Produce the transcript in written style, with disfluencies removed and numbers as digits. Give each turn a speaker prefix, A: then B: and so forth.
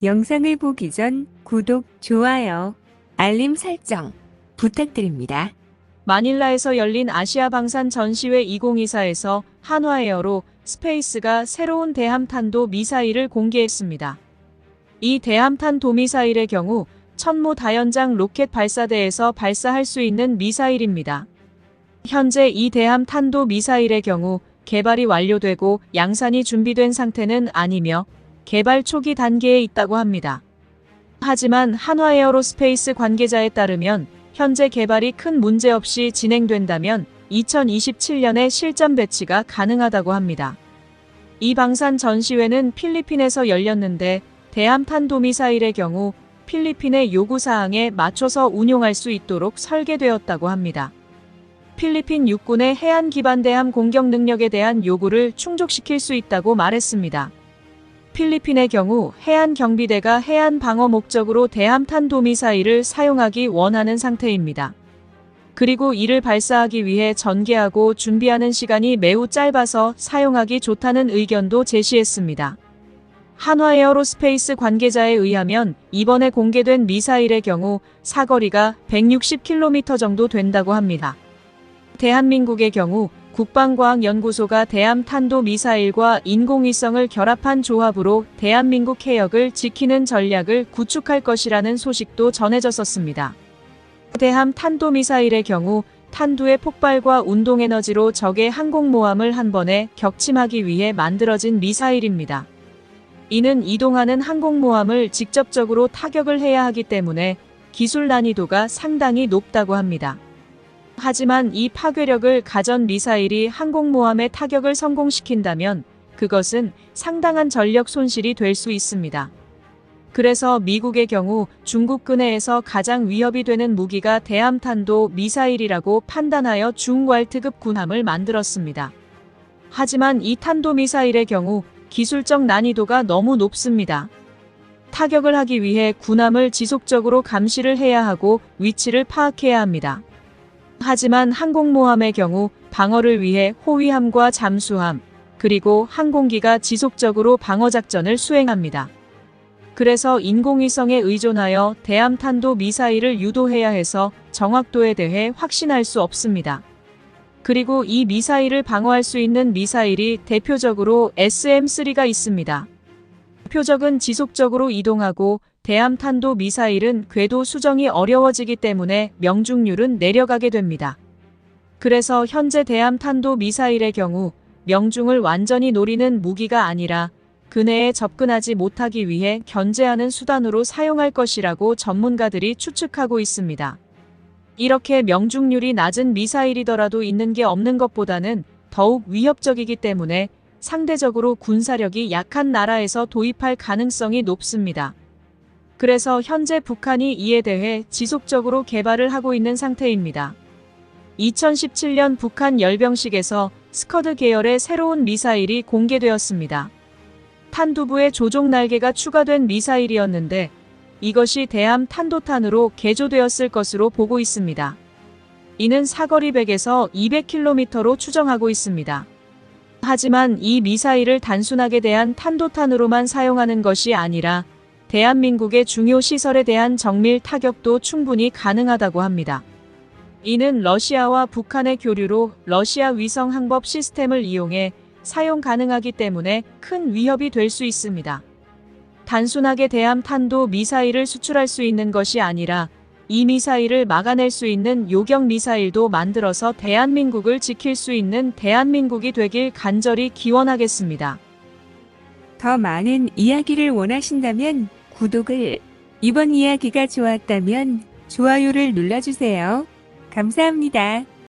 A: 영상을 보기 전 구독, 좋아요, 알림 설정 부탁드립니다.
B: 마닐라에서 열린 아시아 방산 전시회 2024에서 한화에어로 스페이스가 새로운 대함탄도 미사일을 공개했습니다. 이 대함탄도 미사일의 경우 천무 다연장 로켓 발사대에서 발사할 수 있는 미사일입니다. 현재 이 대함탄도 미사일의 경우 개발이 완료되고 양산이 준비된 상태는 아니며 개발 초기 단계에 있다고 합니다. 하지만 한화에어로스페이스 관계자에 따르면 현재 개발이 큰 문제 없이 진행된다면 2027년에 실전 배치가 가능하다고 합니다. 이 방산 전시회는 필리핀에서 열렸는데 대함탄도 미사일의 경우 필리핀의 요구사항에 맞춰서 운용할 수 있도록 설계되었다고 합니다. 필리핀 육군의 해안 기반 대함 공격 능력에 대한 요구를 충족시킬 수 있다고 말했습니다. 필리핀의 경우 해안 경비대가 해안 방어 목적으로 대함탄도 미사일을 사용하기 원하는 상태입니다. 그리고 이를 발사하기 위해 전개하고 준비하는 시간이 매우 짧아서 사용하기 좋다는 의견도 제시했습니다. 한화에어로스페이스 관계자에 의하면 이번에 공개된 미사일의 경우 사거리가 160km 정도 된다고 합니다. 대한민국의 경우 국방과학연구소가 대함탄도 미사일과 인공위성을 결합한 조합으로 대한민국 해역을 지키는 전략을 구축할 것이라는 소식도 전해졌었습니다. 대함탄도 미사일의 경우 탄두의 폭발과 운동에너지로 적의 항공모함을 한 번에 격침하기 위해 만들어진 미사일입니다. 이는 이동하는 항공모함을 직접적으로 타격을 해야 하기 때문에 기술 난이도가 상당히 높다고 합니다. 하지만 이 파괴력을 가전 미사일이 항공모함의 타격을 성공시킨다면 그것은 상당한 전력 손실이 될 수 있습니다. 그래서 미국의 경우 중국 근해에서 가장 위협이 되는 무기가 대함탄도 미사일이라고 판단하여 중괄트급 군함을 만들었습니다. 하지만 이 탄도 미사일의 경우 기술적 난이도가 너무 높습니다. 타격을 하기 위해 군함을 지속적으로 감시를 해야 하고 위치를 파악해야 합니다. 하지만 항공모함의 경우 방어를 위해 호위함과 잠수함, 그리고 항공기가 지속적으로 방어작전을 수행합니다. 그래서 인공위성에 의존하여 대함탄도 미사일을 유도해야 해서 정확도에 대해 확신할 수 없습니다. 그리고 이 미사일을 방어할 수 있는 미사일이 대표적으로 SM-3가 있습니다. 표적은 지속적으로 이동하고 대함탄도 미사일은 궤도 수정이 어려워지기 때문에 명중률은 내려가게 됩니다. 그래서 현재 대함탄도 미사일의 경우 명중을 완전히 노리는 무기가 아니라 근해에 접근하지 못하기 위해 견제하는 수단으로 사용할 것이라고 전문가들이 추측하고 있습니다. 이렇게 명중률이 낮은 미사일이더라도 있는 게 없는 것보다는 더욱 위협적이기 때문에 상대적으로 군사력이 약한 나라에서 도입할 가능성이 높습니다. 그래서 현재 북한이 이에 대해 지속적으로 개발을 하고 있는 상태입니다. 2017년 북한 열병식에서 스커드 계열의 새로운 미사일이 공개되었습니다. 탄두부에 조종 날개가 추가된 미사일이었는데 이것이 대함 탄도탄으로 개조되었을 것으로 보고 있습니다. 이는 사거리 100에서 200km로 추정하고 있습니다. 하지만 이 미사일을 단순하게 대한 탄도탄으로만 사용하는 것이 아니라 대한민국의 중요 시설에 대한 정밀 타격도 충분히 가능하다고 합니다. 이는 러시아와 북한의 교류로 러시아 위성 항법 시스템을 이용해 사용 가능하기 때문에 큰 위협이 될 수 있습니다. 단순하게 대함탄도 미사일을 수출할 수 있는 것이 아니라 이 미사일을 막아낼 수 있는 요격 미사일도 만들어서 대한민국을 지킬 수 있는 대한민국이 되길 간절히 기원하겠습니다.
A: 더 많은 이야기를 원하신다면 구독을, 이번 이야기가 좋았다면 좋아요를 눌러주세요. 감사합니다.